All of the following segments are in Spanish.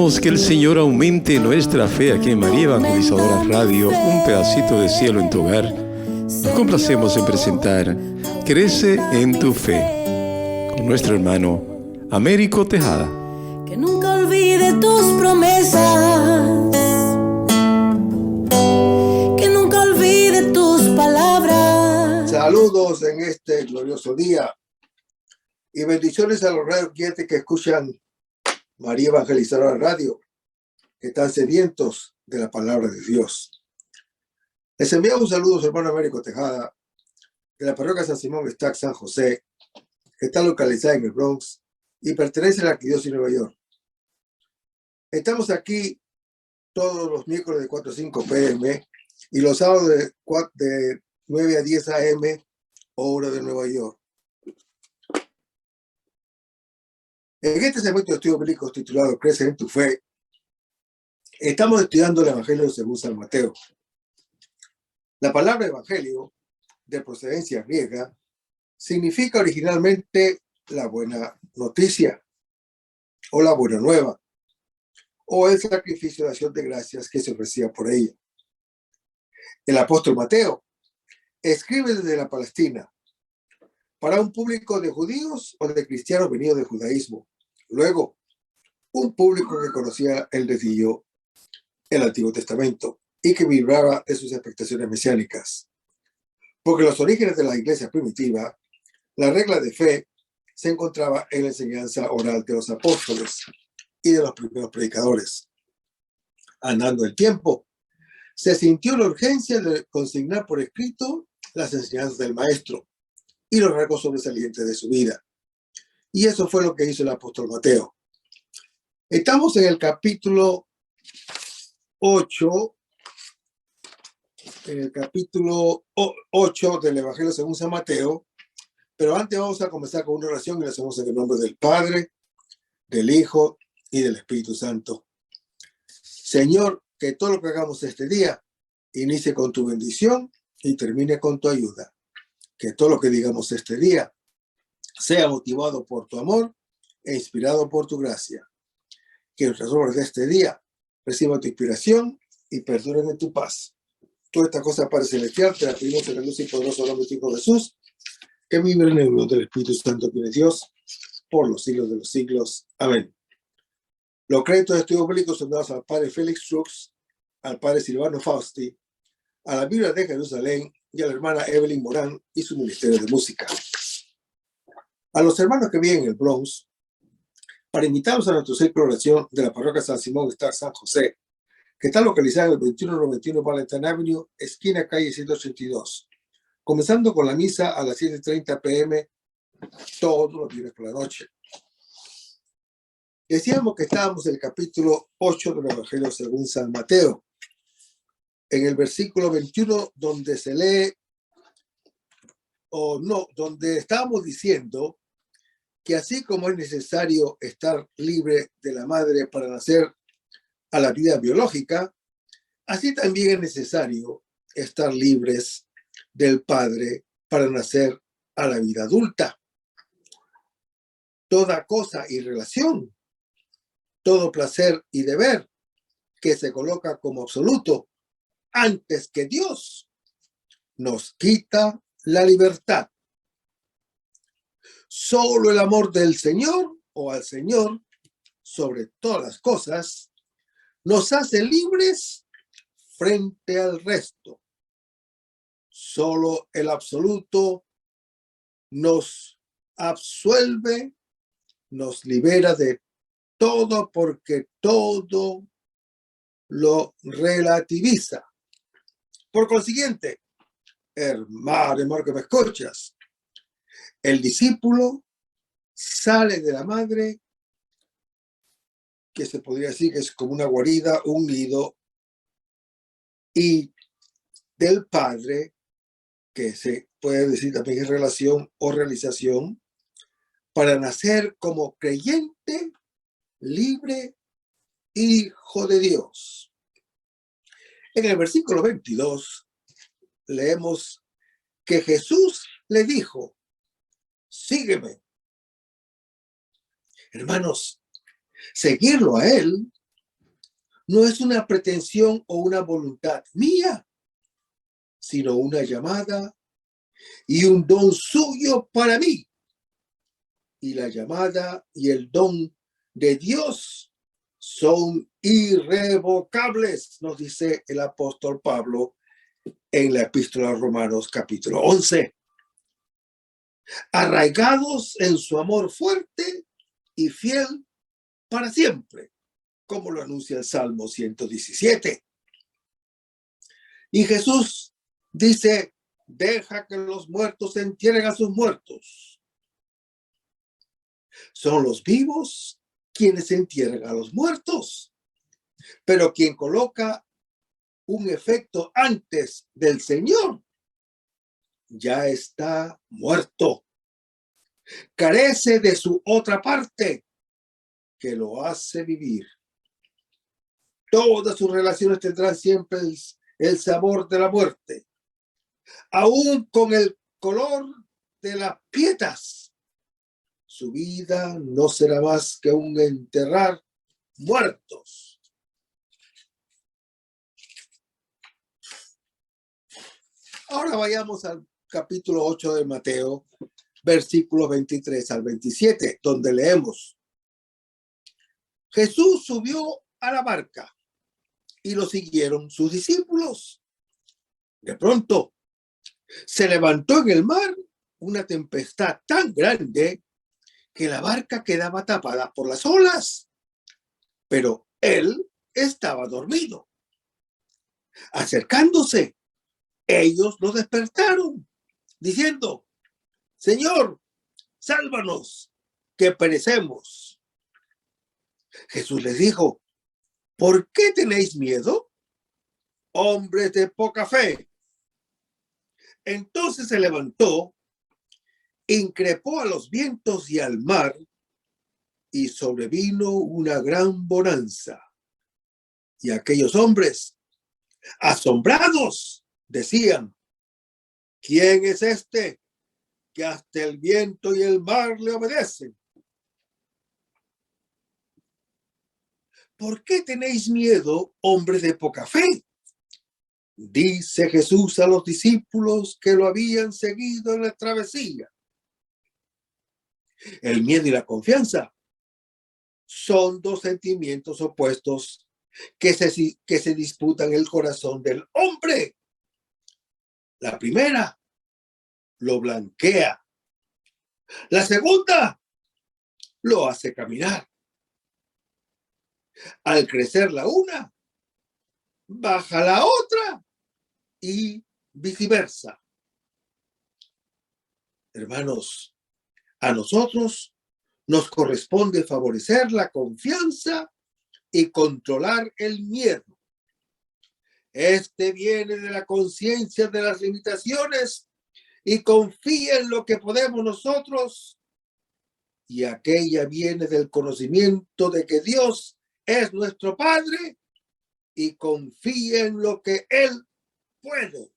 Dejemos que el Señor aumente nuestra fe aquí en María Evangelizadora Radio, un pedacito de cielo en tu hogar. Nos complacemos en presentar Crece en tu fe, con nuestro hermano Américo Tejada. Que nunca olvide tus promesas, que nunca olvide tus palabras. Saludos en este glorioso día y bendiciones a los radio oyentes que escuchan María Evangelizadora Radio, que están sedientos de la palabra de Dios. Les envío un saludo a su hermano Américo Tejada, de la parroquia San Simón Estac San José, que está localizada en el Bronx y pertenece a la Arquidiócesis de Nueva York. Estamos aquí todos los miércoles de 4 a 5 p.m. y los sábados de 9 a 10 a.m. hora de Nueva York. En este segmento de estudios bíblicos titulado Crece en tu fe, estamos estudiando el Evangelio según San Mateo. La palabra evangelio, de procedencia griega, significa originalmente la buena noticia, o la buena nueva, o el sacrificio de acción de gracias que se ofrecía por ella. El apóstol Mateo escribe desde la Palestina para un público de judíos o de cristianos venidos del judaísmo. Luego, un público que conocía el dedillo el Antiguo Testamento y que vibraba de sus expectaciones mesiánicas. Porque los orígenes de la iglesia primitiva, la regla de fe, se encontraba en la enseñanza oral de los apóstoles y de los primeros predicadores. Andando el tiempo, se sintió la urgencia de consignar por escrito las enseñanzas del maestro y los rasgos sobresalientes de su vida. Y eso fue lo que hizo el apóstol Mateo. Estamos en el capítulo 8, del Evangelio según San Mateo, pero antes vamos a comenzar con una oración y la hacemos en el nombre del Padre, del Hijo y del Espíritu Santo. Señor, que todo lo que hagamos este día inicie con tu bendición y termine con tu ayuda. Que todo lo que digamos este día sea motivado por tu amor e inspirado por tu gracia. Que nuestras obras de este día reciban tu inspiración y perduren en tu paz. Toda esta cosa Padre Celestial te la pedimos en el luz y poderoso nombre de tu Hijo Jesús, que vive en el unión del Espíritu Santo, que es Dios, por los siglos de los siglos. Amén. Los créditos de estudios bíblicos son dados al Padre Félix Trux, al Padre Silvano Fausti, a la Biblia de Jerusalén y a la hermana Evelyn Morán y su ministerio de música. A los hermanos que viven en el Bronx, para invitarlos a nuestro círculo de oración de la parroquia San Simón Estac San José, que está localizada en el 2191 Valentine Avenue, esquina calle 182, comenzando con la misa a las 7:30 p.m. todos los viernes por la noche. Decíamos que estábamos en el capítulo 8 del Evangelio según San Mateo, en el versículo 21, donde se lee, donde estábamos diciendo que así como es necesario estar libre de la madre para nacer a la vida biológica, así también es necesario estar libres del padre para nacer a la vida adulta. Toda cosa y relación, todo placer y deber que se coloca como absoluto antes que Dios, nos quita la libertad. Solo el amor del Señor o al Señor sobre todas las cosas nos hace libres frente al resto. Solo el absoluto nos absuelve, nos libera de todo porque todo lo relativiza. Por consiguiente, hermano que me escuchas, el discípulo sale de la madre, que se podría decir que es como una guarida, un nido, y del padre, que se puede decir también es relación o realización, para nacer como creyente, libre, hijo de Dios. En el versículo 22 leemos que Jesús le dijo: sígueme. Hermanos, seguirlo a él no es una pretensión o una voluntad mía, sino una llamada y un don suyo para mí. Y la llamada y el don de Dios son irrevocables, nos dice el apóstol Pablo en la epístola a Romanos capítulo 11. Arraigados en su amor fuerte y fiel para siempre, como lo anuncia el Salmo 117. Y Jesús dice, deja que los muertos entierren a sus muertos. Son los vivos quienes entierran a los muertos. Pero quien coloca un efecto antes del Señor ya está muerto. Carece de su otra parte que lo hace vivir. Todas sus relaciones tendrán siempre el sabor de la muerte, aún con el color de las piedras. Su vida no será más que un enterrar muertos. Ahora vayamos al capítulo 8 de Mateo, versículos 23 al 27, donde leemos: Jesús subió a la barca y lo siguieron sus discípulos. De pronto se levantó en el mar una tempestad tan grande que la barca quedaba tapada por las olas, pero él estaba dormido. Acercándose, ellos lo despertaron, diciendo: Señor, sálvanos, que perecemos. Jesús les dijo: ¿por qué tenéis miedo, hombres de poca fe? Entonces se levantó, increpó a los vientos y al mar, y sobrevino una gran bonanza. Y aquellos hombres, asombrados, decían: ¿quién es este que hasta el viento y el mar le obedecen? ¿Por qué tenéis miedo, hombres de poca fe? Dice Jesús a los discípulos que lo habían seguido en la travesía. El miedo y la confianza son dos sentimientos opuestos que se disputan el corazón del hombre. La primera lo blanquea. La segunda lo hace caminar. Al crecer la una, baja la otra y viceversa. Hermanos, a nosotros nos corresponde favorecer la confianza y controlar el miedo. Este viene de la conciencia de las limitaciones y confía en lo que podemos nosotros, y aquella viene del conocimiento de que Dios es nuestro Padre y confía en lo que Él puede.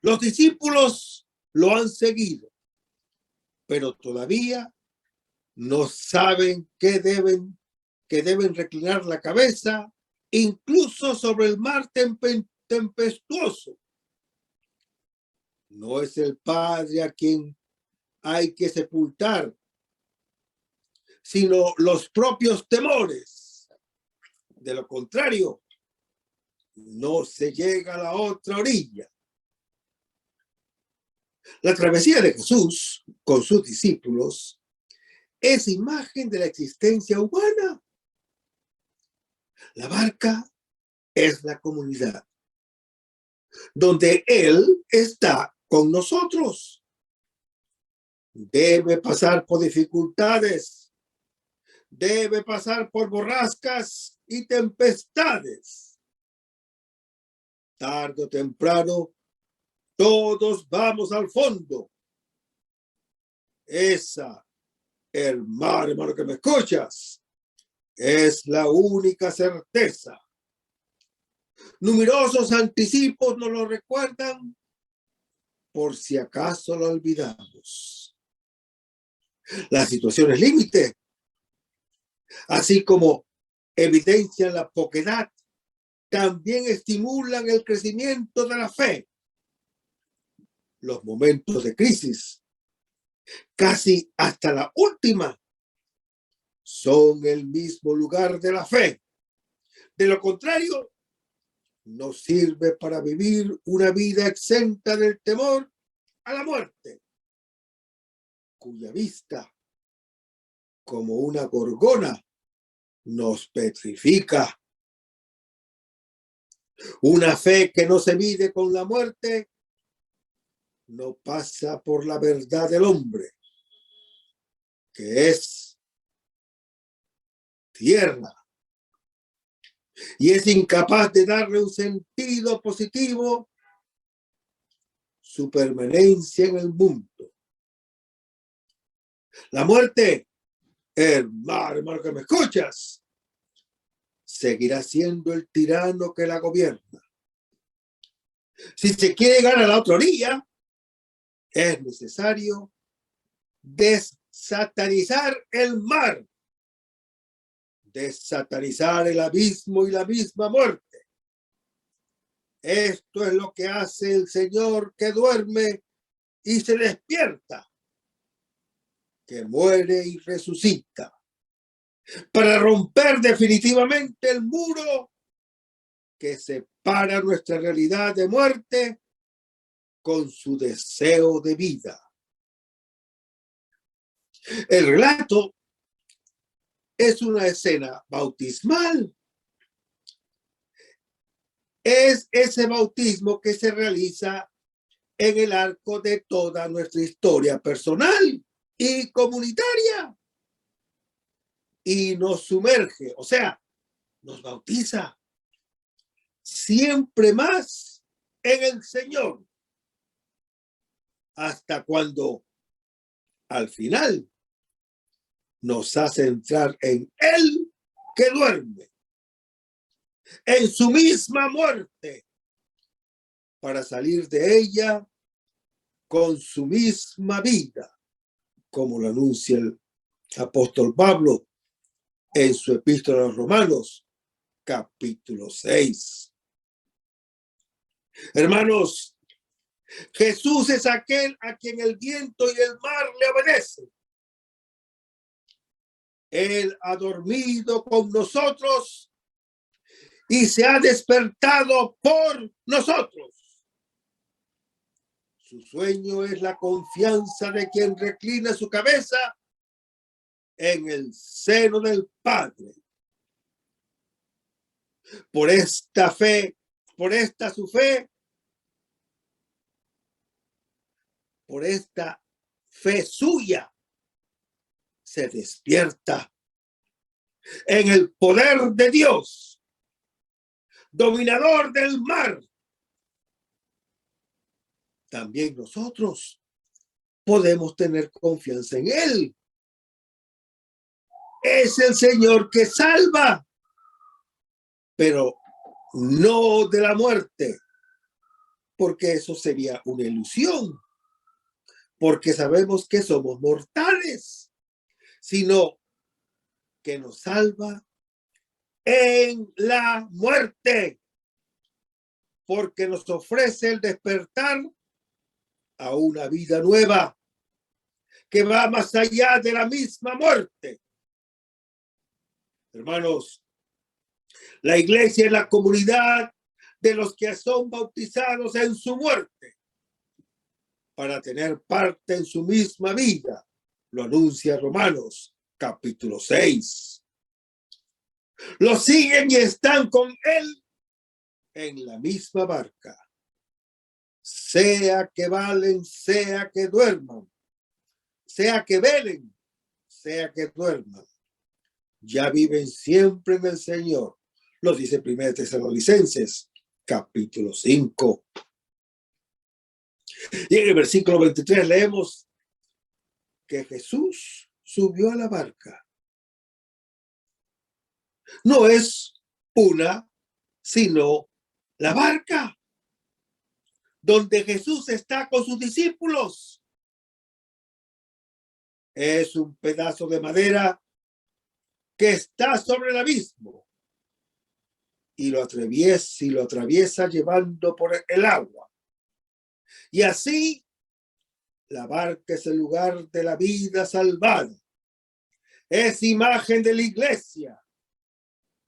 Los discípulos lo han seguido, pero todavía no saben que deben reclinar la cabeza, incluso sobre el mar tempestuoso. No es el Padre a quien hay que sepultar, sino los propios temores. De lo contrario, no se llega a la otra orilla. La travesía de Jesús con sus discípulos es imagen de la existencia humana. La barca es la comunidad donde Él está con nosotros. Debe pasar por dificultades, debe pasar por borrascas y tempestades. Tarde o temprano, todos vamos al fondo. Esa, hermano que me escuchas, es la única certeza. Numerosos anticipos nos lo recuerdan por si acaso lo olvidamos. Las situaciones límite, así como evidencian la poquedad, también estimulan el crecimiento de la fe. Los momentos de crisis, casi hasta la última, son el mismo lugar de la fe. De lo contrario, no sirve para vivir una vida exenta del temor a la muerte, cuya vista, como una gorgona, nos petrifica. Una fe que no se mide con la muerte no pasa por la verdad del hombre, que es tierra, y es incapaz de darle un sentido positivo su permanencia en el mundo. La muerte, hermano que me escuchas, seguirá siendo el tirano que la gobierna. Si se quiere llegar a la otra orilla, es necesario desatanizar el mar, desatanizar el abismo y la misma muerte. Esto es lo que hace el Señor que duerme y se despierta, que muere y resucita, para romper definitivamente el muro que separa nuestra realidad de muerte con su deseo de vida. El relato es una escena bautismal. Es ese bautismo que se realiza en el arco de toda nuestra historia personal y comunitaria. Y nos sumerge, o sea, nos bautiza siempre más en el Señor, hasta cuando al final nos hace entrar en Él que duerme, en su misma muerte, para salir de ella con su misma vida, como lo anuncia el apóstol Pablo en su epístola a los Romanos, capítulo 6. Hermanos, Jesús es aquel a quien el viento y el mar le obedecen. Él ha dormido con nosotros y se ha despertado por nosotros. Su sueño es la confianza de quien reclina su cabeza en el seno del Padre. Por esta fe, por esta su fe, por esta fe suya, se despierta en el poder de Dios, dominador del mar. También nosotros podemos tener confianza en Él. Es el Señor que salva, pero no de la muerte, porque eso sería una ilusión, porque sabemos que somos mortales, sino que nos salva en la muerte, porque nos ofrece el despertar a una vida nueva que va más allá de la misma muerte. Hermanos, la iglesia es la comunidad de los que son bautizados en su muerte para tener parte en su misma vida. Lo anuncia Romanos capítulo 6. Los siguen y están con él en la misma barca. Sea que valen, sea que duerman, sea que velen, sea que duerman, ya viven siempre en el Señor. Lo dice 1 Tesalonicenses, capítulo 5. Y en el versículo 23 leemos que Jesús subió a la barca. No es una, sino la barca donde Jesús está con sus discípulos. Es un pedazo de madera que está sobre el abismo, y lo atraviesa llevando por el agua. Y así la barca es el lugar de la vida salvada. Es imagen de la iglesia,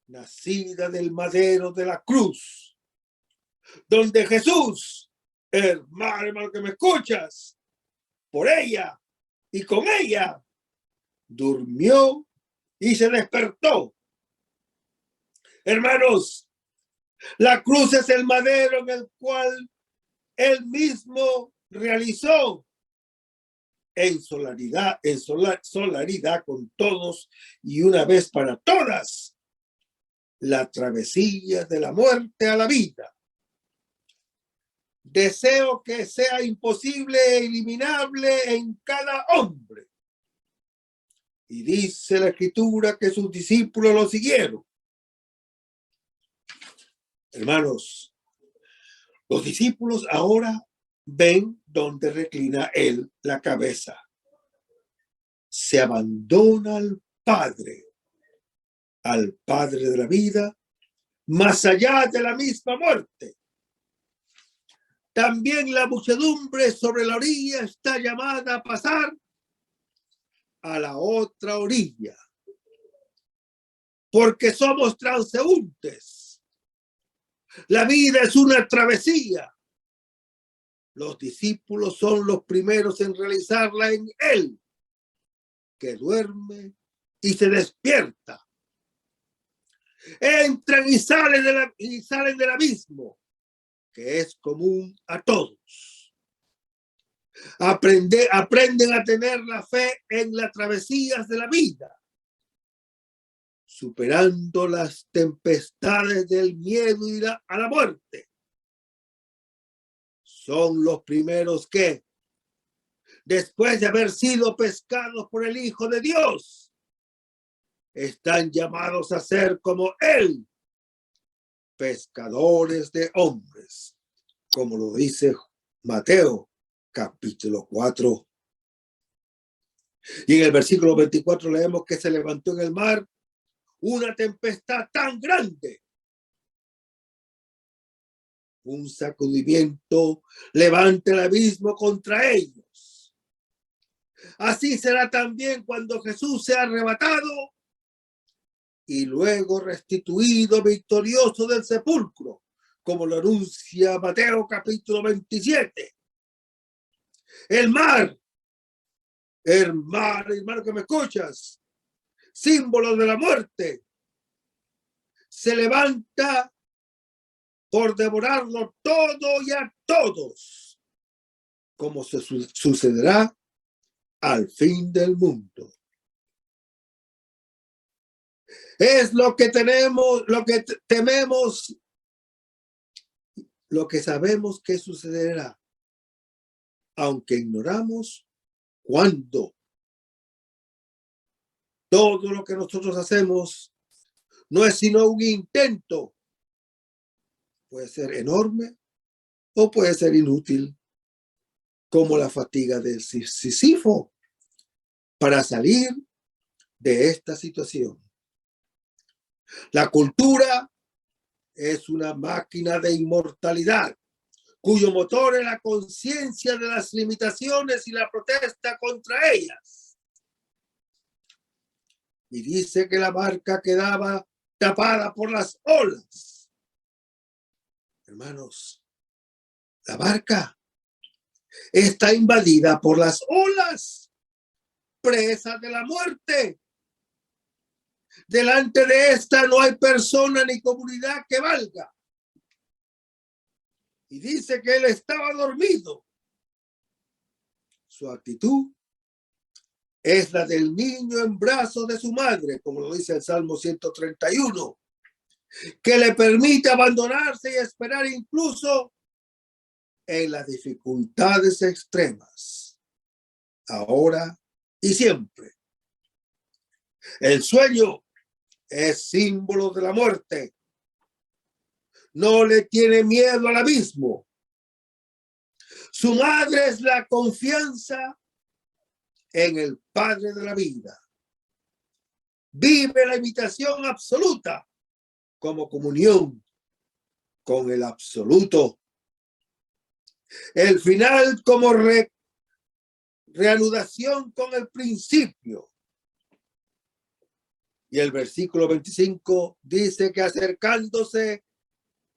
nacida del madero de la cruz, donde Jesús, hermano que me escuchas, por ella y con ella, durmió y se despertó. Hermanos, la cruz es el madero en el cual él mismo realizó en solidaridad con todos y una vez para todas la travesía de la muerte a la vida. Deseo que sea imposible e eliminable en cada hombre. Y dice la Escritura que sus discípulos lo siguieron. Hermanos, los discípulos ahora ven dónde reclina él la cabeza. Se abandona al Padre de la vida, más allá de la misma muerte. También la muchedumbre sobre la orilla está llamada a pasar a la otra orilla, porque somos transeúntes. La vida es una travesía. Los discípulos son los primeros en realizarla en él, que duerme y se despierta. Entran y salen del abismo, que es común a todos. Aprenden a tener la fe en las travesías de la vida, superando las tempestades del miedo y a la muerte. Son los primeros que, después de haber sido pescados por el Hijo de Dios, están llamados a ser como Él, pescadores de hombres, como lo dice Mateo, capítulo 4. Y en el versículo 24 leemos que se levantó en el mar una tempestad tan grande. Un sacudimiento levanta el abismo contra ellos. Así será también cuando Jesús sea arrebatado y luego restituido victorioso del sepulcro, como lo anuncia Mateo capítulo 27. El mar, hermano que me escuchas, símbolo de la muerte, se levanta por devorarlo todo y a todos, como se sucederá al fin del mundo. Es lo que tenemos, lo que tememos, lo que sabemos que sucederá, aunque ignoramos cuándo. Todo lo que nosotros hacemos no es sino un intento. Puede ser enorme o puede ser inútil, como la fatiga de Sísifo, para salir de esta situación. La cultura es una máquina de inmortalidad, cuyo motor es la conciencia de las limitaciones y la protesta contra ellas. Y dice que la barca quedaba tapada por las olas. Hermanos, la barca está invadida por las olas, presa de la muerte. Delante de esta no hay persona ni comunidad que valga. Y dice que él estaba dormido. Su actitud es la del niño en brazos de su madre, como lo dice el Salmo 131, que le permite abandonarse y esperar incluso en las dificultades extremas, ahora y siempre. El sueño es símbolo de la muerte. No le tiene miedo al abismo. Su madre es la confianza en el Padre de la vida. Vive la imitación absoluta como comunión con el absoluto. El final como reanudación con el principio. Y el versículo 25 dice que acercándose,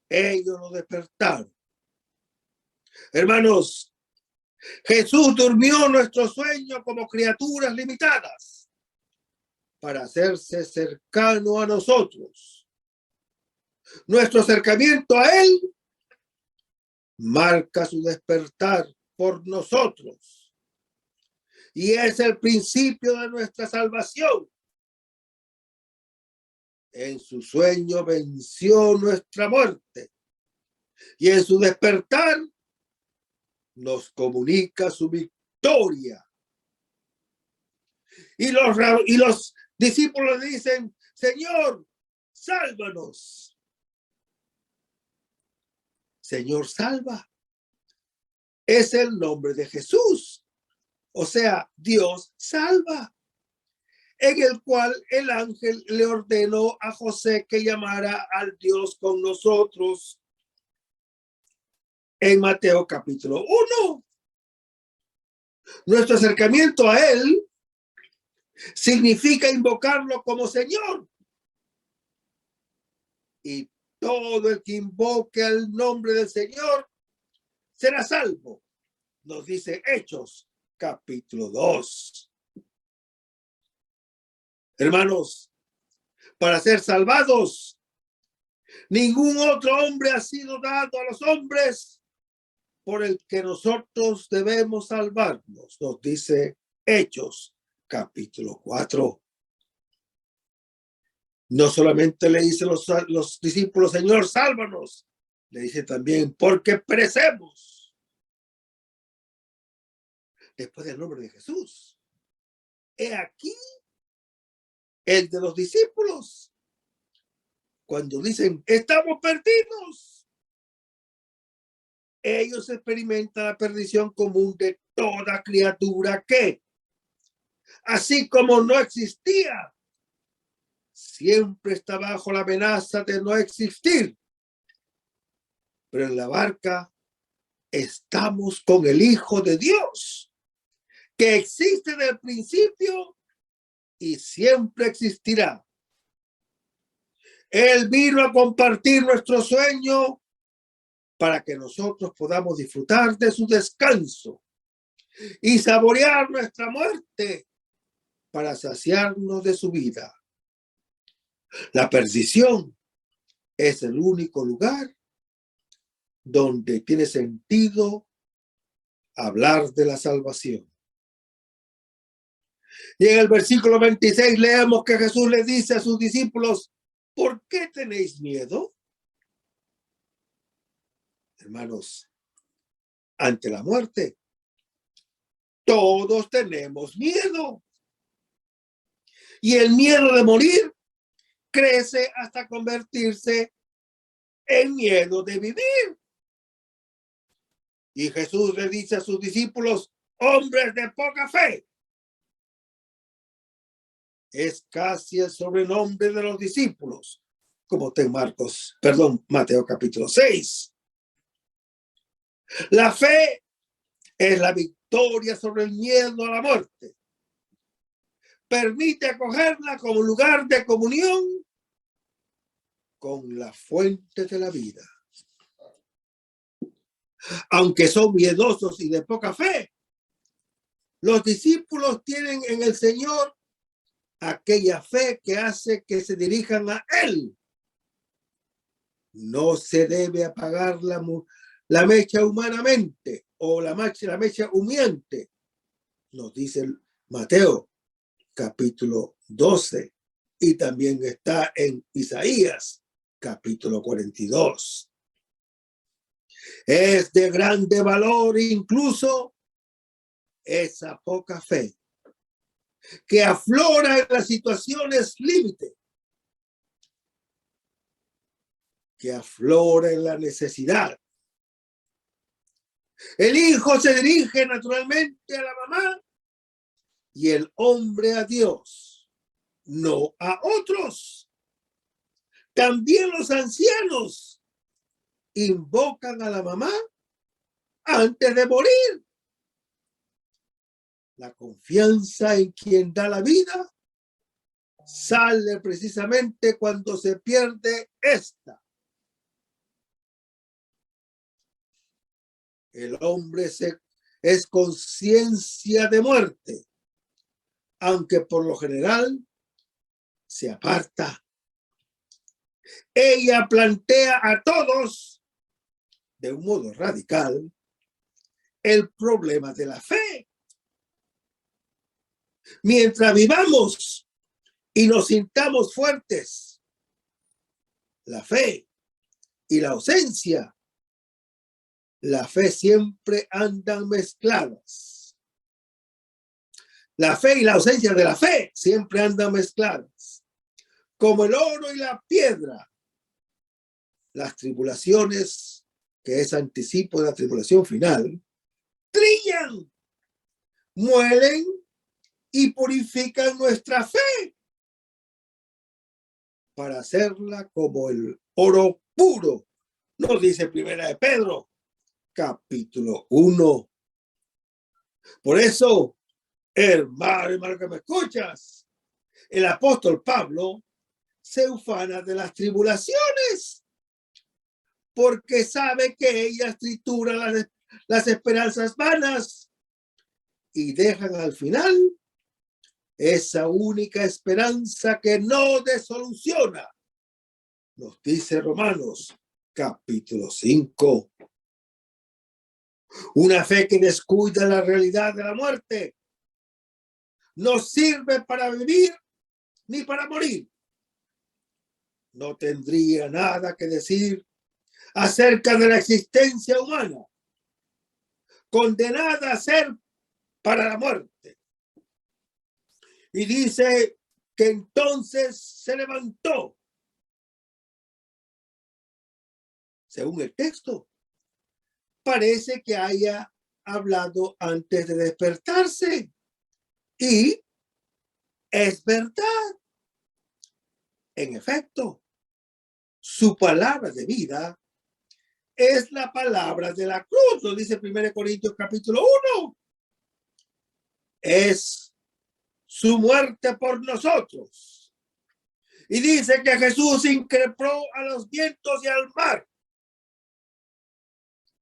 ellos lo despertaron. Hermanos, Jesús durmió nuestro sueño como criaturas limitadas para hacerse cercano a nosotros. Nuestro acercamiento a Él marca su despertar por nosotros y es el principio de nuestra salvación. En su sueño venció nuestra muerte y en su despertar nos comunica su victoria. Y los discípulos dicen: Señor, sálvanos. Señor, salva. Es el nombre de Jesús. O sea, Dios salva. En el cual el ángel le ordenó a José que llamara al Dios con nosotros. En Mateo capítulo 1. Nuestro acercamiento a Él significa invocarlo como Señor. Y todo el que invoque el nombre del Señor será salvo. Nos dice Hechos capítulo 2. Hermanos, para ser salvados, ningún otro hombre ha sido dado a los hombres por el que nosotros debemos salvarnos, nos dice Hechos capítulo 4. No solamente le dice los discípulos: Señor, sálvanos, le dice también: porque perecemos. Después del nombre de Jesús. He aquí el de los discípulos, cuando dicen: estamos perdidos. Ellos experimentan la perdición común de toda criatura que, así como no existía, siempre está bajo la amenaza de no existir. Pero en la barca estamos con el Hijo de Dios, que existe desde el principio y siempre existirá. Él vino a compartir nuestro sueño para que nosotros podamos disfrutar de su descanso y saborear nuestra muerte para saciarnos de su vida. La perdición es el único lugar donde tiene sentido hablar de la salvación. Y en el versículo 26 leemos que Jesús le dice a sus discípulos: ¿por qué tenéis miedo? Hermanos, ante la muerte, todos tenemos miedo. Y el miedo de morir crece hasta convertirse en miedo de vivir. Y Jesús le dice a sus discípulos: hombres de poca fe. Es casi el sobrenombre de los discípulos, como está en Mateo capítulo 6. La fe es la victoria sobre el miedo a la muerte. Permite acogerla como lugar de comunión con la fuente de la vida. Aunque son miedosos y de poca fe, los discípulos tienen en el Señor aquella fe que hace que se dirijan a Él. No se debe apagar la mecha humanamente o la mecha humeante, nos dice Mateo capítulo 12, y también está en Isaías capítulo 42. Es de grande valor incluso esa poca fe que aflora en las situaciones límite, que aflora en la necesidad. El hijo se dirige naturalmente a la mamá y el hombre a Dios, no a otros. También los ancianos invocan a la mamá antes de morir. La confianza en quien da la vida sale precisamente cuando se pierde esta. El hombre es conciencia de muerte, aunque por lo general se aparta. Ella plantea a todos, de un modo radical, el problema de la fe. Mientras vivamos y nos sintamos fuertes, la fe y la ausencia, la fe siempre andan mezcladas. La fe y la ausencia de la fe siempre andan mezcladas. Como el oro y la piedra, las tribulaciones, que es anticipo de la tribulación final, trillan, muelen y purifican nuestra fe para hacerla como el oro puro. Nos dice Primera de Pedro, capítulo 1. Por eso, hermano que me escuchas, el apóstol Pablo se ufana de las tribulaciones porque sabe que ellas trituran las esperanzas vanas y dejan al final esa única esperanza que no desoluciona. Nos dice Romanos capítulo 5. Una fe que descuida la realidad de la muerte no sirve para vivir ni para morir. No tendría nada que decir acerca de la existencia humana, condenada a ser para la muerte. Y dice que entonces se levantó. Según el texto, parece que haya hablado antes de despertarse. Y es verdad. En efecto, su palabra de vida es la palabra de la cruz, lo dice 1 Corintios capítulo 1. Es su muerte por nosotros. Y dice que Jesús increpó a los vientos y al mar.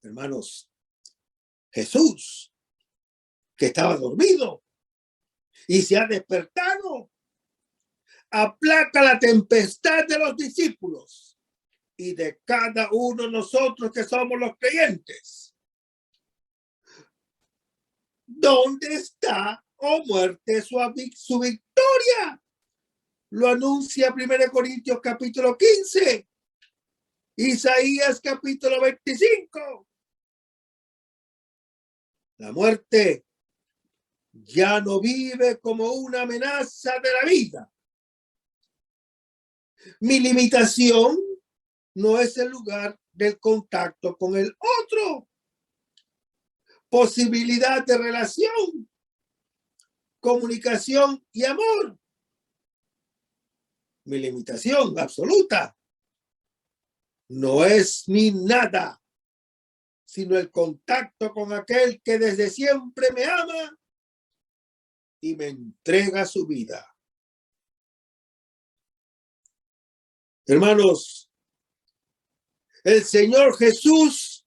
Hermanos, Jesús, que estaba dormido y se ha despertado, aplaca la tempestad de los discípulos y de cada uno de nosotros que somos los creyentes. ¿Dónde está, oh muerte, su victoria? Lo anuncia 1 Corintios capítulo 15, Isaías capítulo 25. La muerte ya no vive como una amenaza de la vida. Mi limitación no es el lugar del contacto con el otro. Posibilidad de relación, comunicación y amor. Mi limitación absoluta no es mi nada, sino el contacto con aquel que desde siempre me ama y me entrega su vida. Hermanos, el Señor Jesús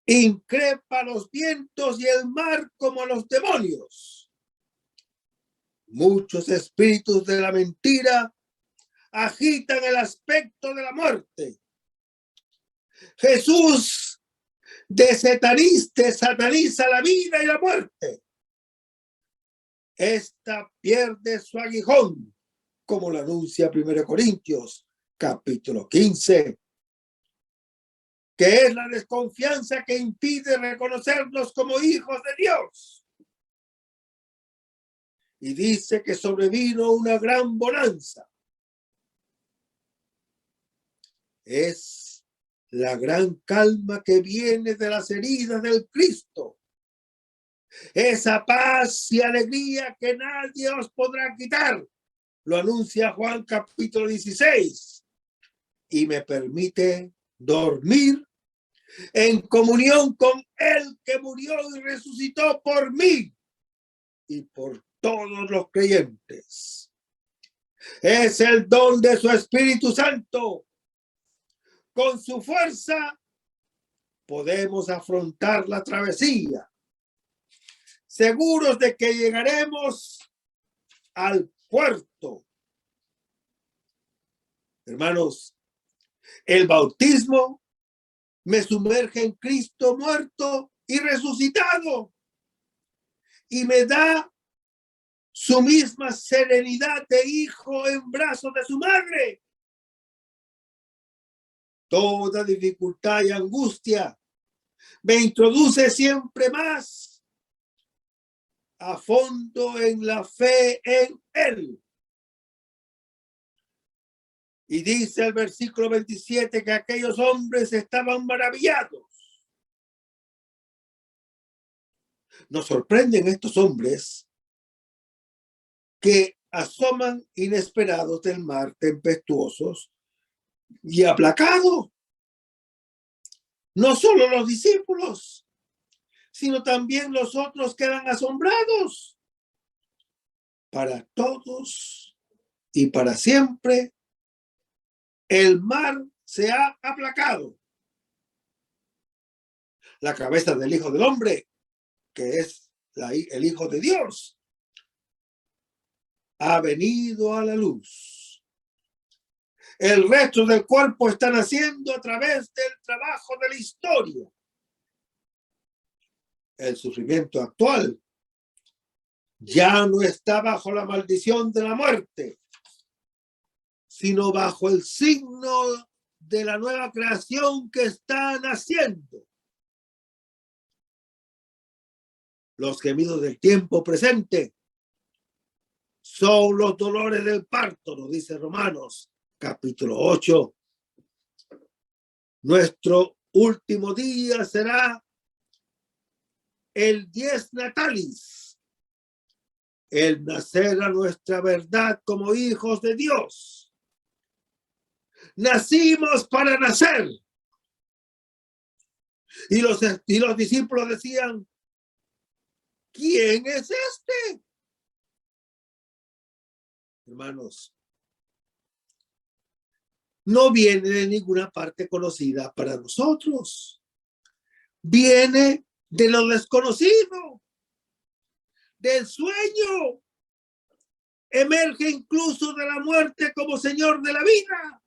increpa los vientos y el mar como a los demonios. Muchos espíritus de la mentira agitan el aspecto de la muerte. Jesús sataniza la vida y la muerte. Esta pierde su aguijón, como lo anuncia 1 Corintios capítulo 15, que es la desconfianza que impide reconocernos como hijos de Dios. Y dice que sobrevino una gran bonanza. Es la gran calma que viene de las heridas del Cristo. Esa paz y alegría que nadie os podrá quitar. Lo anuncia Juan capítulo 16. y me permite dormir en comunión con el que murió y resucitó por mí y por todos los creyentes. Es el don de su Espíritu Santo. Con su fuerza podemos afrontar la travesía, seguros de que llegaremos al puerto. Hermanos, el bautismo me sumerge en Cristo muerto y resucitado y me da su misma serenidad de hijo en brazos de su madre. Toda dificultad y angustia me introduce siempre más a fondo en la fe en Él. Y dice el versículo 27 que aquellos hombres estaban maravillados. Nos sorprenden estos hombres que asoman inesperados del mar, tempestuosos y aplacados. No solo los discípulos, sino también los otros quedan asombrados. Para todos y para siempre, el mar se ha aplacado. La cabeza del Hijo del Hombre, que es el Hijo de Dios, ha venido a la luz. El resto del cuerpo está naciendo a través del trabajo de la historia. El sufrimiento actual ya no está bajo la maldición de la muerte, sino bajo el signo de la nueva creación que está naciendo. Los gemidos del tiempo presente son los dolores del parto, nos dice Romanos, capítulo 8. Nuestro último día será el dies natalis, el nacer a nuestra verdad como hijos de Dios. Nacimos para nacer. Y los discípulos decían, ¿quién es este? Hermanos, no viene de ninguna parte conocida para nosotros. Viene de lo desconocido, del sueño. Emerge incluso de la muerte como Señor de la vida.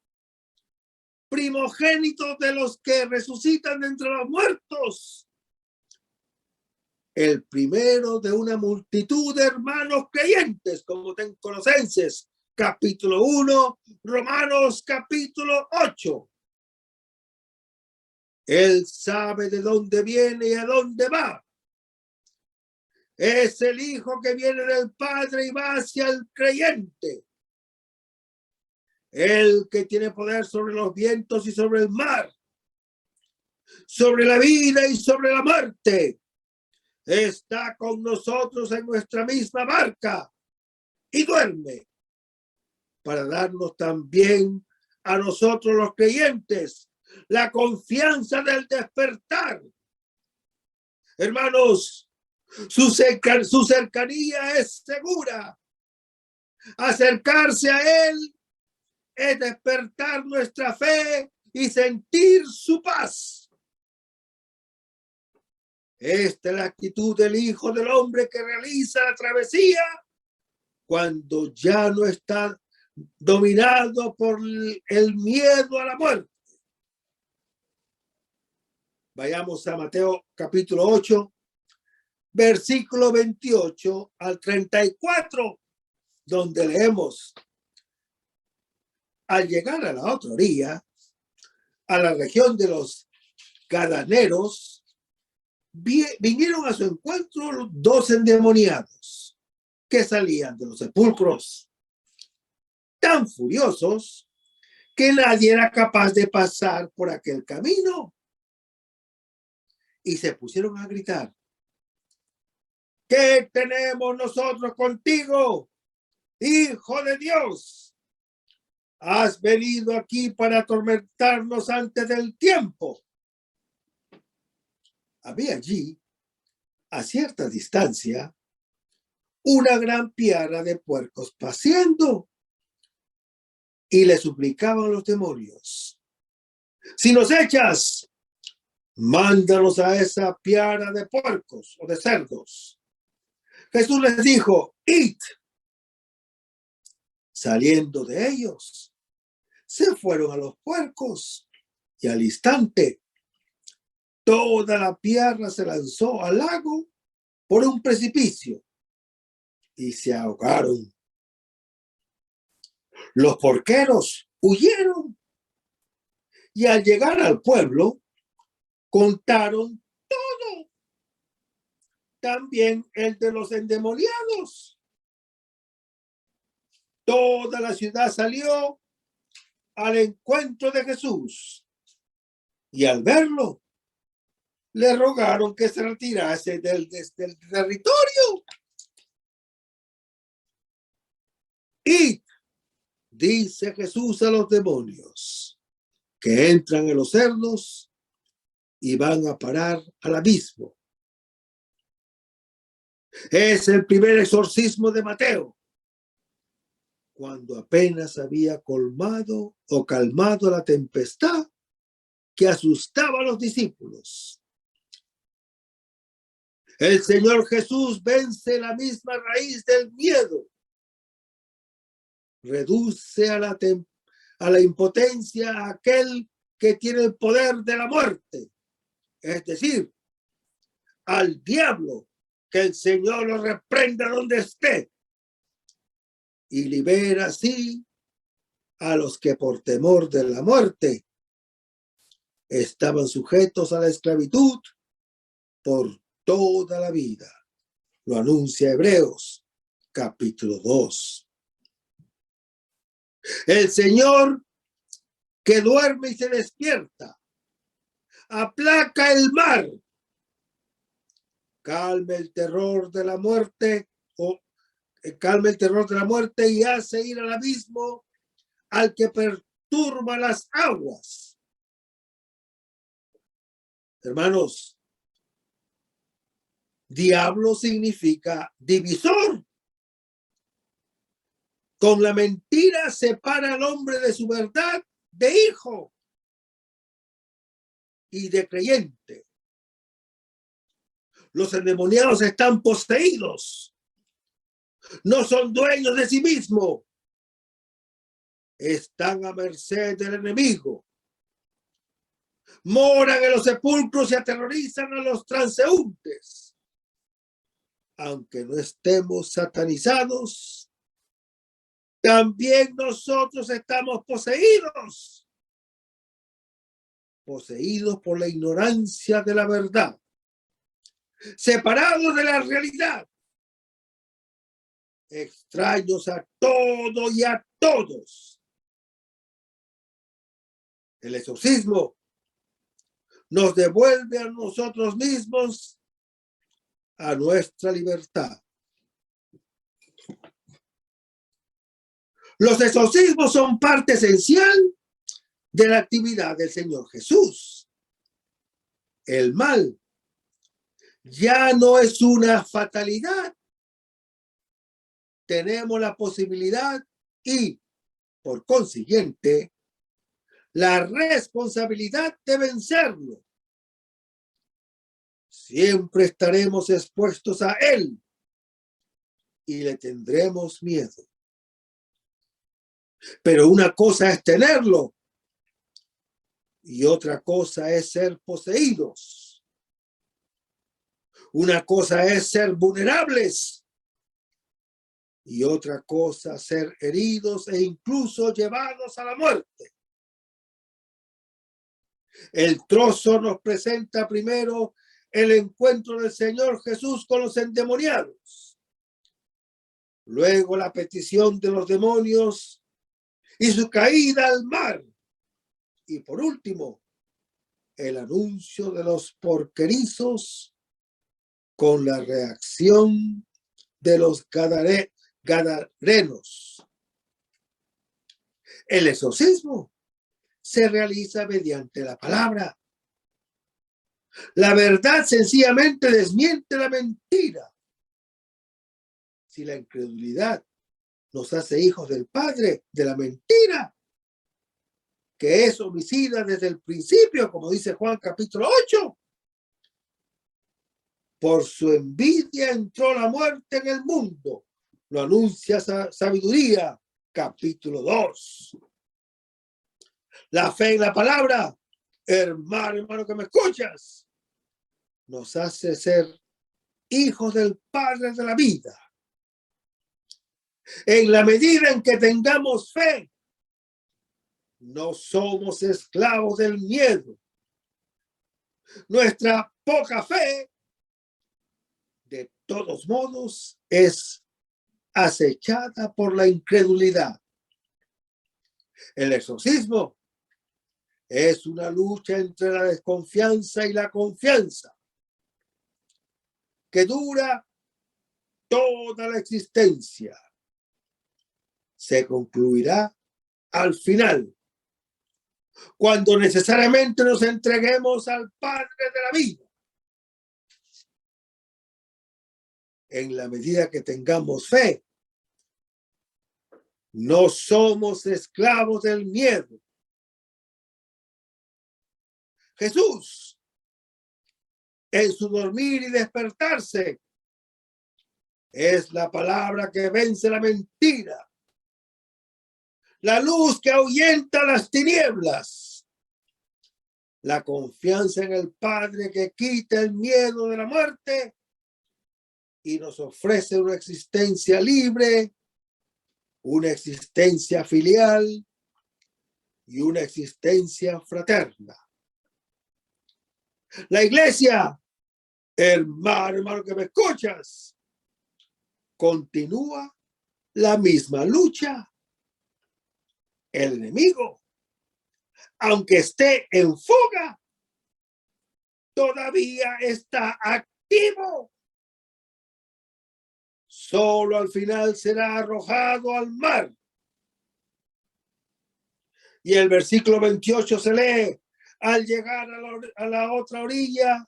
Primogénito de los que resucitan de entre los muertos. El primero de una multitud de hermanos creyentes, como en Colosenses, capítulo 1, Romanos, capítulo 8. Él sabe de dónde viene y a dónde va. Es el Hijo que viene del Padre y va hacia el creyente. El que tiene poder sobre los vientos y sobre el mar, sobre la vida y sobre la muerte. Está con nosotros en nuestra misma barca y duerme para darnos también a nosotros los creyentes la confianza del despertar. Hermanos, su cercanía es segura. Acercarse a Él es despertar nuestra fe y sentir su paz. Esta es la actitud del Hijo del Hombre que realiza la travesía cuando ya no está dominado por el miedo a la muerte. Vayamos a Mateo capítulo 8, versículo 28 al 34, donde leemos: al llegar a la otra orilla, a la región de los Gadaneros, vinieron a su encuentro 2 endemoniados que salían de los sepulcros, tan furiosos que nadie era capaz de pasar por aquel camino. Y se pusieron a gritar: ¿qué tenemos nosotros contigo, Hijo de Dios? has venido aquí para atormentarnos antes del tiempo. Había allí, a cierta distancia, una gran piara de puercos paciendo, y le suplicaban los demonios: si nos echas, mándanos a esa piara de puercos o de cerdos. Jesús les dijo: id. Saliendo de ellos, se fueron a los puercos, y al instante toda la piara se lanzó al lago por un precipicio y se ahogaron. Los porqueros huyeron y al llegar al pueblo contaron todo, también el de los endemoniados. Toda la ciudad salió al encuentro de Jesús y al verlo le rogaron que se retirase del territorio. Y dice Jesús a los demonios que entran en los cerdos y van a parar al abismo. Es el primer exorcismo de Mateo, cuando apenas había calmado la tempestad que asustaba a los discípulos. El Señor Jesús vence la misma raíz del miedo, reduce a la impotencia a aquel que tiene el poder de la muerte, es decir, al diablo, que el Señor lo reprenda donde esté, y libera así a los que por temor de la muerte estaban sujetos a la esclavitud por toda la vida. Lo anuncia Hebreos, capítulo 2. El Señor, que duerme y se despierta, aplaca el mar, calma el terror de la muerte y hace ir al abismo al que perturba las aguas. Hermanos, diablo significa divisor. Con la mentira separa al hombre de su verdad de hijo y de creyente. Los endemoniados están poseídos. No son dueños de sí mismos. Están a merced del enemigo. Moran en los sepulcros y aterrorizan a los transeúntes. Aunque no estemos satanizados, también nosotros estamos poseídos. Poseídos por la ignorancia de la verdad. Separados de la realidad. Extraños a todo y a todos. El exorcismo nos devuelve a nosotros mismos a nuestra libertad. Los exorcismos son parte esencial de la actividad del Señor Jesús. El mal ya no es una fatalidad. Tenemos la posibilidad y, por consiguiente, la responsabilidad de vencerlo. Siempre estaremos expuestos a él y le tendremos miedo. Pero una cosa es tenerlo y otra cosa es ser poseídos. Una cosa es ser vulnerables y otra cosa ser heridos e incluso llevados a la muerte. El trozo nos presenta primero el encuentro del Señor Jesús con los endemoniados, luego la petición de los demonios y su caída al mar, y por último el anuncio de los porquerizos con la reacción de los gadarenos. El exorcismo se realiza mediante la palabra. La verdad sencillamente desmiente la mentira. Si la incredulidad nos hace hijos del Padre de la mentira, que es homicida desde el principio, como dice Juan capítulo 8, por su envidia entró la muerte en el mundo. Lo anuncia Sabiduría capítulo 2. La fe en la palabra, hermano que me escuchas, nos hace ser hijos del Padre de la vida. En la medida en que tengamos fe, no somos esclavos del miedo. Nuestra poca fe, de todos modos, es acechada por la incredulidad. El exorcismo es una lucha entre la desconfianza y la confianza que dura toda la existencia. Se concluirá al final, cuando necesariamente nos entreguemos al Padre de la vida. En la medida que tengamos fe, no somos esclavos del miedo. Jesús, en su dormir y despertarse, es la palabra que vence la mentira, la luz que ahuyenta las tinieblas, la confianza en el Padre que quita el miedo de la muerte y nos ofrece una existencia libre, una existencia filial y una existencia fraterna. La iglesia, hermano que me escuchas, continúa la misma lucha. El enemigo, aunque esté en fuga, todavía está activo. Solo al final será arrojado al mar. Y el versículo 28 se lee: al llegar a la otra orilla,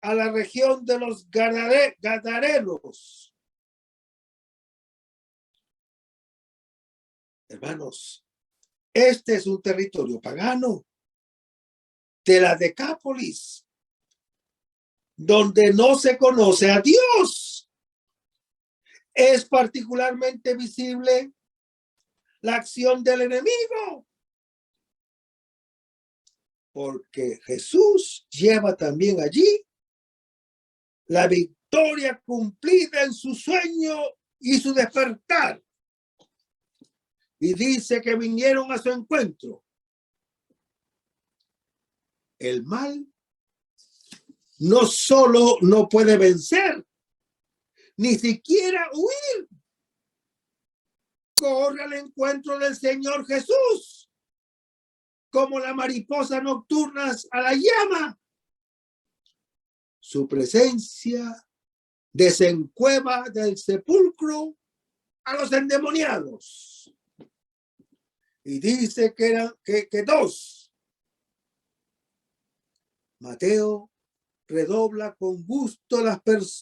a la región de los Gadarenos. Hermanos, este es un territorio pagano de la Decápolis, donde no se conoce a Dios. Es particularmente visible la acción del enemigo, porque Jesús lleva también allí la victoria cumplida en su sueño y su despertar. Y dice que vinieron a su encuentro. El mal no solo no puede vencer, ni siquiera huir. Corre al encuentro del Señor Jesús, como la mariposa nocturnas a la llama. Su presencia desencueva del sepulcro a los endemoniados. Y dice que eran que dos. Mateo redobla con gusto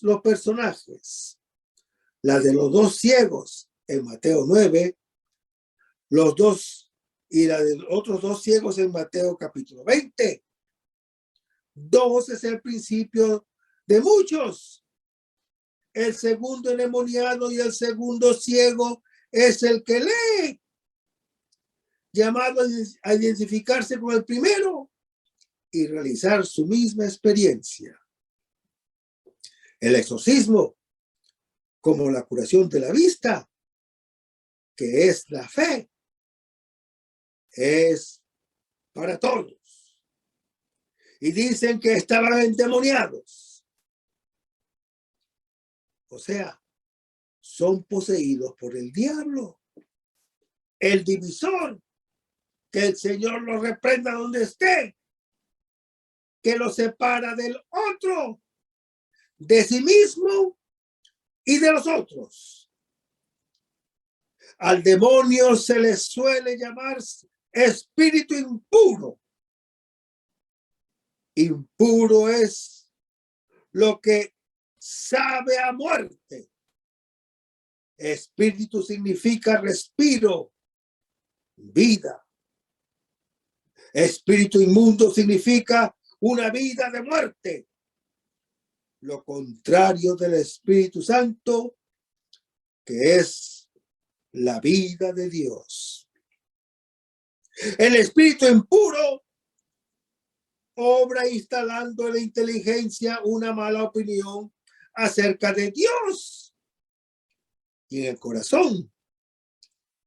los personajes. La de los dos ciegos en Mateo 9, los dos y la de otros dos ciegos en Mateo capítulo 20. Dos es el principio de muchos. El segundo endemoniado y el segundo ciego es el que lee, llamado a identificarse con el primero y realizar su misma experiencia. El exorcismo, como la curación de la vista, que es la fe, es para todos. Y dicen que estaban endemoniados. O sea, son poseídos por el diablo, el divisor. Que el Señor los reprenda donde esté, que los separa del otro, de sí mismo y de los otros. Al demonio se le suele llamar espíritu impuro. Impuro es lo que sabe a muerte. Espíritu significa respiro, vida. Espíritu inmundo significa una vida de muerte. Lo contrario del Espíritu Santo, que es la vida de Dios. El espíritu impuro obra instalando en la inteligencia una mala opinión acerca de Dios. Y en el corazón,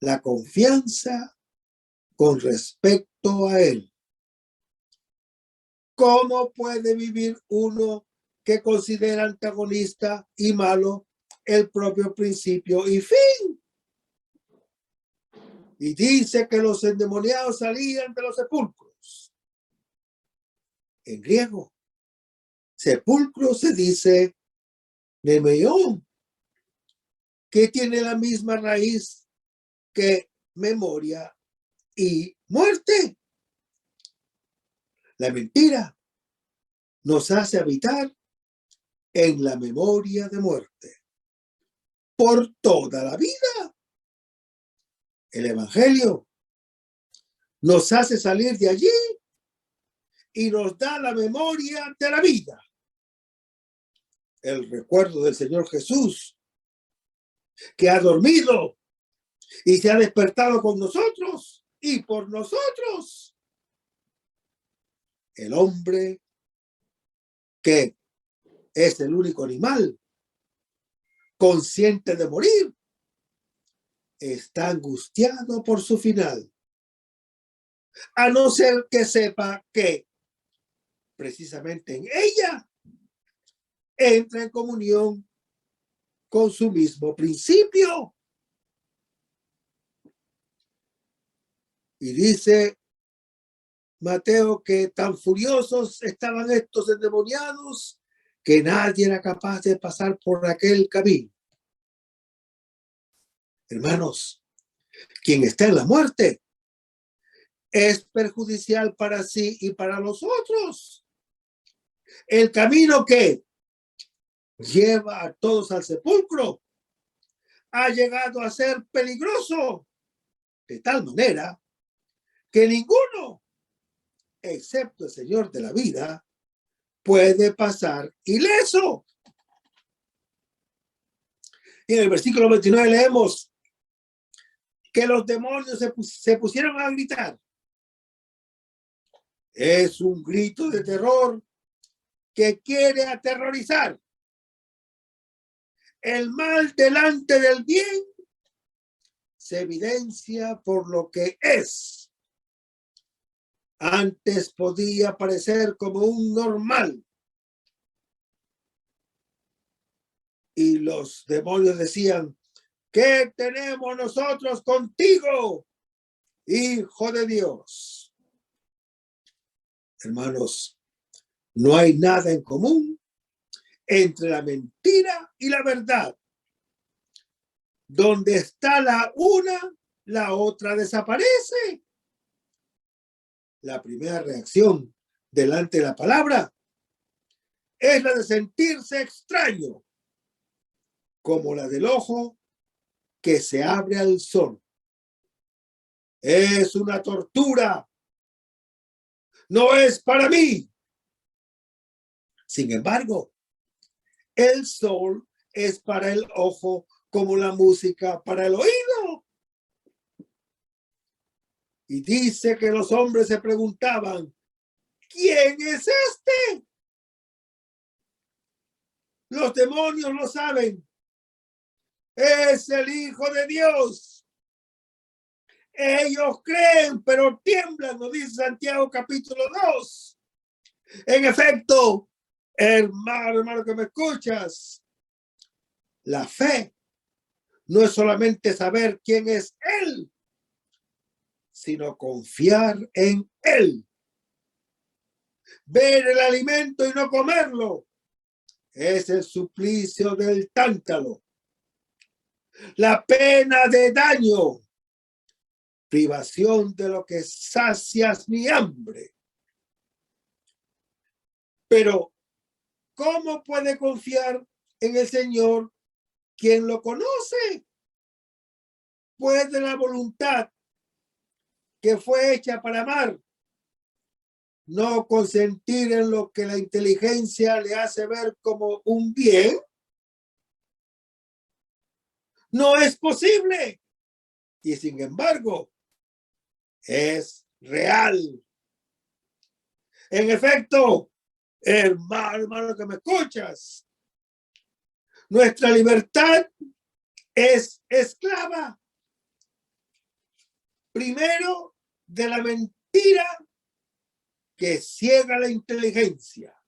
la confianza con respecto a Él. ¿Cómo puede vivir uno que considera antagonista y malo el propio principio y fin? Y dice que los endemoniados salían de los sepulcros. En griego, sepulcro se dice nemeion, que tiene la misma raíz que memoria y muerte. La mentira nos hace habitar en la memoria de muerte por toda la vida. El evangelio nos hace salir de allí y nos da la memoria de la vida. El recuerdo del Señor Jesús, que ha dormido y se ha despertado con nosotros y por nosotros. El hombre, que es el único animal consciente de morir, está angustiado por su final, a no ser que sepa que precisamente en ella entra en comunión con su mismo principio. Y dice Mateo que tan furiosos estaban estos endemoniados que nadie era capaz de pasar por aquel camino. Hermanos, quien está en la muerte es perjudicial para sí y para los otros. El camino que lleva a todos al sepulcro ha llegado a ser peligroso, de tal manera que ninguno, excepto el Señor de la vida, puede pasar ileso. Y en el versículo 29 leemos que los demonios se pusieron a gritar. Es un grito de terror que quiere aterrorizar. El mal delante del bien se evidencia por lo que es. Antes podía parecer como un normal. Y los demonios decían, ¿qué tenemos nosotros contigo, Hijo de Dios? Hermanos, no hay nada en común entre la mentira y la verdad. Donde está la una, la otra desaparece. La primera reacción delante de la palabra es la de sentirse extraño, como la del ojo que se abre al sol. Es una tortura. No es para mí. Sin embargo, el sol es para el ojo como la música para el oído. Y dice que los hombres se preguntaban, ¿quién es este? Los demonios lo saben. Es el Hijo de Dios. Ellos creen, pero tiemblan, nos dice Santiago capítulo 2. En efecto, hermano que me escuchas, la fe no es solamente saber quién es Él, sino confiar en Él. Ver el alimento y no comerlo es el suplicio del tántalo. la pena de daño, privación de lo que sacias mi hambre. Pero, ¿cómo puede confiar en el Señor quien lo conoce? Pues de la voluntad que fue hecha para amar, no consentir en lo que la inteligencia le hace ver como un bien, no es posible. Y sin embargo, es real. En efecto, hermano que me escuchas, nuestra libertad es esclava, primero, de la mentira que ciega la inteligencia,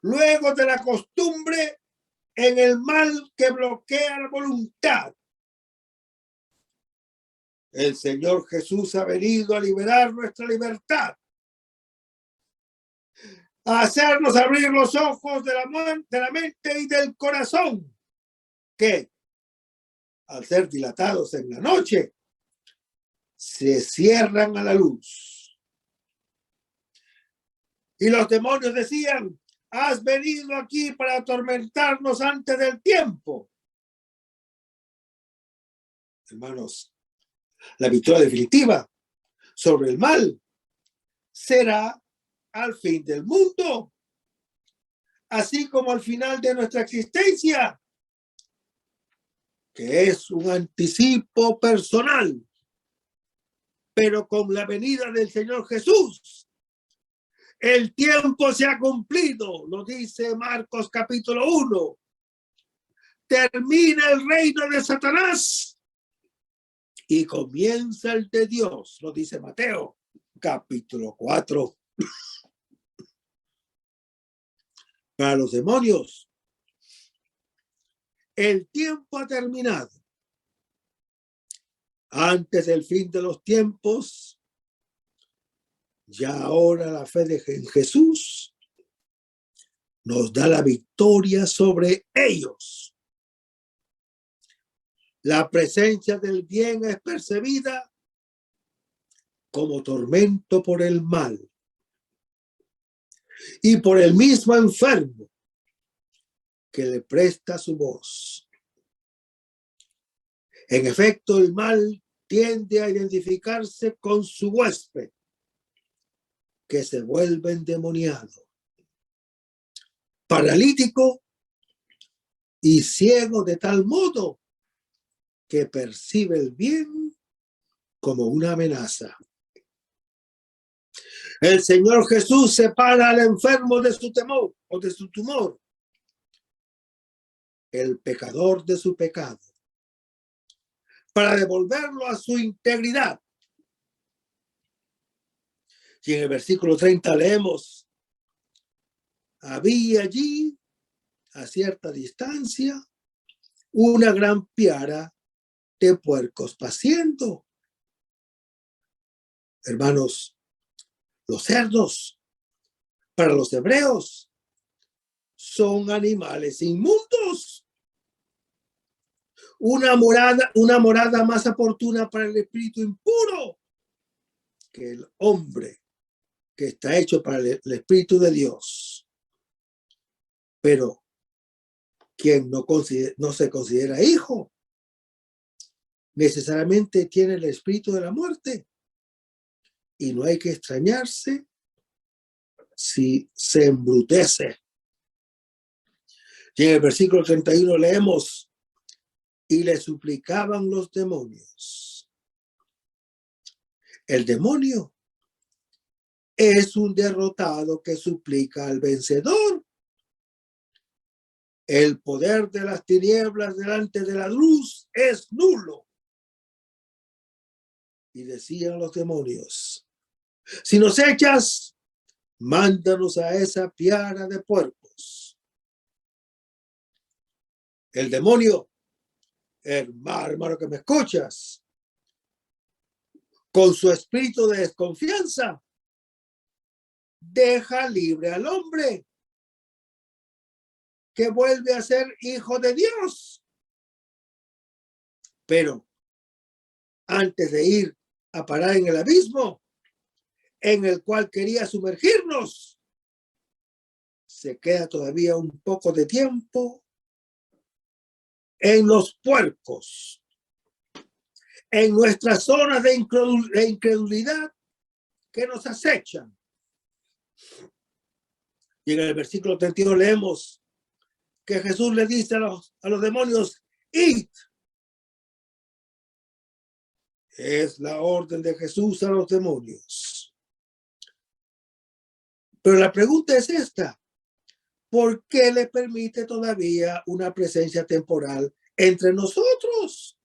luego de la costumbre en el mal que bloquea la voluntad. El Señor Jesús ha venido a liberar nuestra libertad, a hacernos abrir los ojos de la mente y del corazón, que, al ser dilatados en la noche, se cierran a la luz. Y los demonios decían: has venido aquí para atormentarnos antes del tiempo. Hermanos, la victoria definitiva sobre el mal será al fin del mundo, así como al final de nuestra existencia, que es un anticipo personal. Pero con la venida del Señor Jesús, el tiempo se ha cumplido, lo dice Marcos capítulo 1. Termina el reino de Satanás y comienza el de Dios, lo dice Mateo capítulo 4. Para los demonios, el tiempo ha terminado. Antes del fin de los tiempos, ya ahora la fe en Jesús nos da la victoria sobre ellos. La presencia del bien es percibida como tormento por el mal y por el mismo enfermo que le presta su voz. En efecto, el mal tiende a identificarse con su huésped, que se vuelve endemoniado, paralítico y ciego de tal modo que percibe el bien como una amenaza. El Señor Jesús separa al enfermo de su temor o de su tumor, el pecador de su pecado, para devolverlo a su integridad. Y en el versículo 30 leemos: había allí, a cierta distancia, una gran piara de puercos paciendo. Hermanos, los cerdos, para los hebreos, son animales inmundos. Una morada más oportuna para el espíritu impuro que el hombre que está hecho para el espíritu de Dios. Pero quien no se considera hijo, necesariamente tiene el espíritu de la muerte. Y no hay que extrañarse si se embrutece. Y en el versículo 31 leemos: y le suplicaban los demonios. El demonio es un derrotado que suplica al vencedor. El poder de las tinieblas delante de la luz es nulo. Y decían los demonios: si nos echas, mándanos a esa piara de puercos. El demonio, hermano que me escuchas, con su espíritu de desconfianza, deja libre al hombre que vuelve a ser hijo de Dios. Pero antes de ir a parar en el abismo en el cual quería sumergirnos, se queda todavía un poco de tiempo en los puercos, en nuestras zonas de incredulidad que nos acechan. Y en el versículo 32 leemos que Jesús le dice a los demonios, id. Es la orden de Jesús a los demonios. Pero la pregunta es esta: ¿por qué le permite todavía una presencia temporal entre nosotros?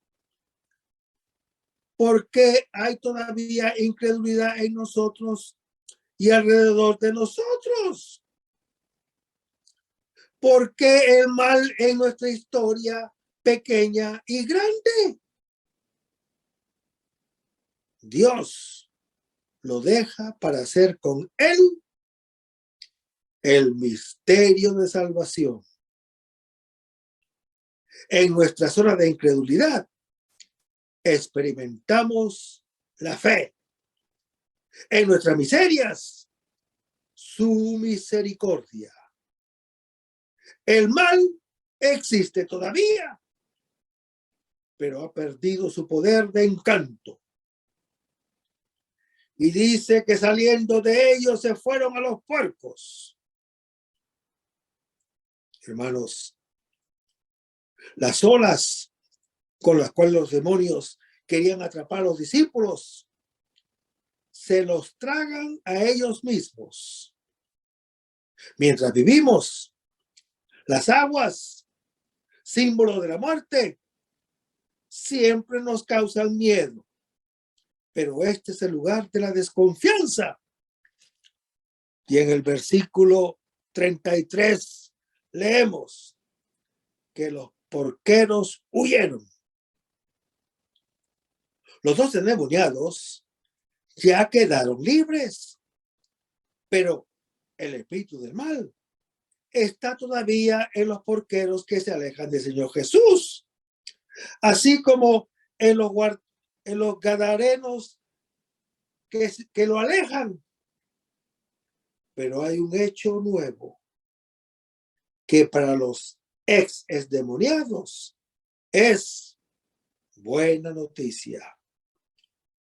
¿Por qué hay todavía incredulidad en nosotros y alrededor de nosotros? ¿Por qué el mal en nuestra historia pequeña y grande? Dios lo deja para hacer con él el misterio de salvación. En nuestra zona de incredulidad experimentamos la fe. En nuestras miserias, su misericordia. El mal existe todavía, pero ha perdido su poder de encanto. Y dice que saliendo de ellos se fueron a los puercos. Hermanos, las olas con las cuales los demonios querían atrapar a los discípulos se los tragan a ellos mismos. Mientras vivimos, las aguas, símbolo de la muerte, siempre nos causan miedo. Pero este es el lugar de la desconfianza. Y en el versículo 33 leemos que los porqueros huyeron. Los 2 endemoniados ya quedaron libres, pero el espíritu del mal está todavía en los porqueros que se alejan del Señor Jesús, así como en los gadarenos que lo alejan. Pero hay un hecho nuevo que para los ex endemoniados es buena noticia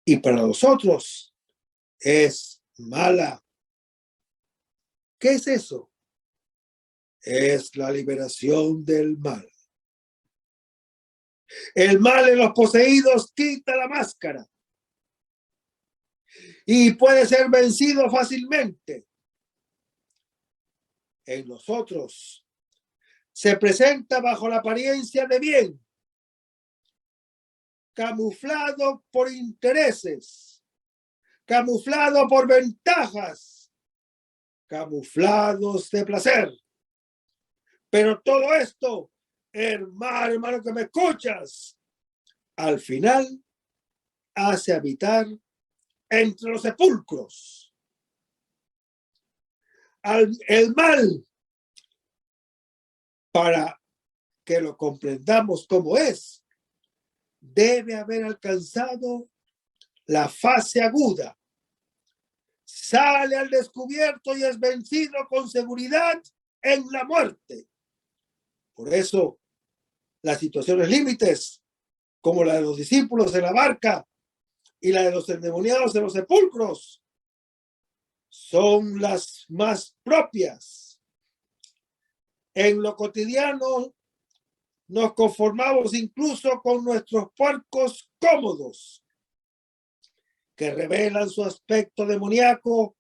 y para nosotros es mala. ¿Qué es eso? Es la liberación del mal. El mal en los poseídos quita la máscara y puede ser vencido fácilmente. En nosotros se presenta bajo la apariencia de bien, camuflado por intereses, camuflado por ventajas, camuflados de placer. Pero todo esto, hermano que me escuchas, al final hace habitar entre los sepulcros. El mal, para que lo comprendamos como es, debe haber alcanzado la fase aguda. Sale al descubierto y es vencido con seguridad en la muerte. Por eso, las situaciones límites, como la de los discípulos en la barca y la de los endemoniados en los sepulcros, son las más propias. En lo cotidiano nos conformamos incluso con nuestros puercos cómodos, que revelan su aspecto demoníaco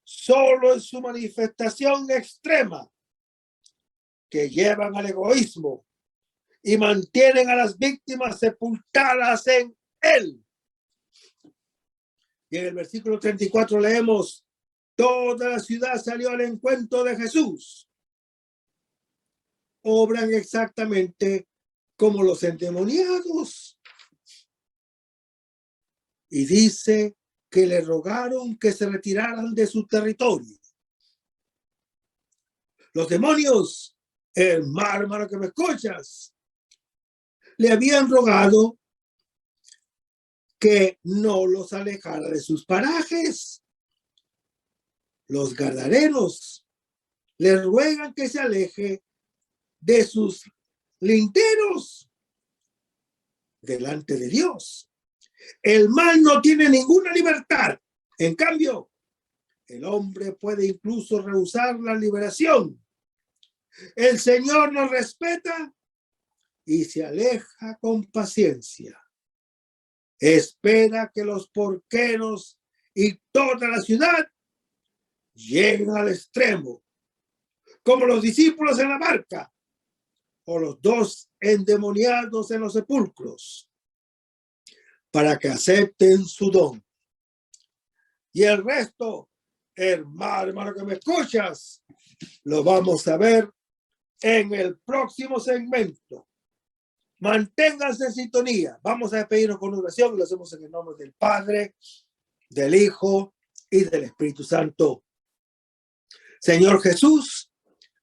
solo en su manifestación extrema, que llevan al egoísmo y mantienen a las víctimas sepultadas en él. Y en el versículo 34 leemos: toda la ciudad salió al encuentro de Jesús. Obran exactamente como los endemoniados. Y dice que le rogaron que se retiraran de su territorio. Los demonios, hermano que me escuchas, le habían rogado que no los alejara de sus parajes. Los gadarenos le ruegan que se aleje de sus linderos delante de Dios. El mal no tiene ninguna libertad. En cambio, el hombre puede incluso rehusar la liberación. El Señor nos respeta y se aleja con paciencia. Espera que los porqueros y toda la ciudad lleguen al extremo, como los discípulos en la barca o los dos endemoniados en los sepulcros, para que acepten su don. Y el resto, hermano que me escuchas, lo vamos a ver en el próximo segmento. Manténganse en sintonía. Vamos a despedirnos con oración y lo hacemos en el nombre del Padre, del Hijo y del Espíritu Santo. Señor Jesús,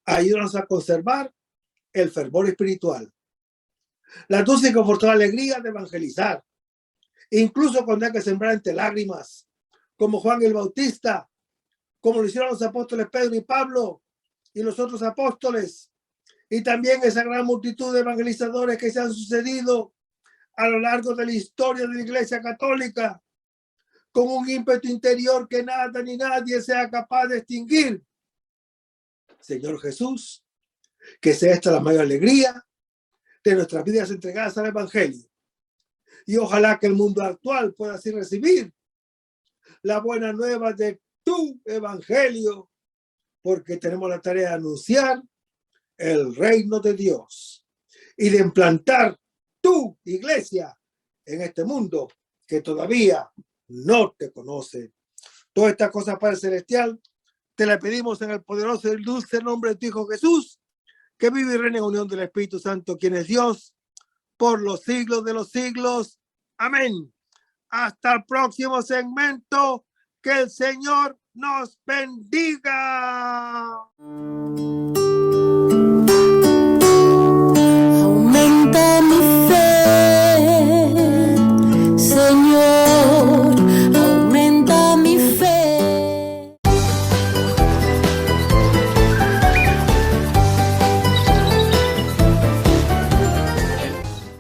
ayúdanos a conservar el fervor espiritual, la dulce y confortable alegría de evangelizar, incluso cuando hay que sembrar entre lágrimas, como Juan el Bautista, como lo hicieron los apóstoles Pedro y Pablo y los otros apóstoles, y también esa gran multitud de evangelizadores que se han sucedido a lo largo de la historia de la Iglesia Católica, con un ímpetu interior que nada ni nadie sea capaz de extinguir. Señor Jesús, que sea esta la mayor alegría de nuestras vidas entregadas al Evangelio. Y ojalá que el mundo actual pueda así recibir la buena nueva de tu Evangelio, porque tenemos la tarea de anunciar el reino de Dios y de implantar tu iglesia en este mundo que todavía no te conoce. Todas estas cosas, Padre Celestial, te las pedimos en el poderoso y dulce nombre de tu Hijo Jesús, que vive y reina en unión del Espíritu Santo, quien es Dios, por los siglos de los siglos. Amén. Hasta el próximo segmento. Que el Señor nos bendiga. Aumenta mi fe, Señor, aumenta mi fe.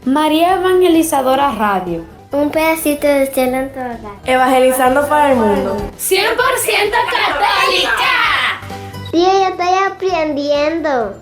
María Evangelizadora Radio. Un pedacito de cielo en tu hogar. Evangelizando para el mundo. 100% católica. Sí, yo estoy aprendiendo.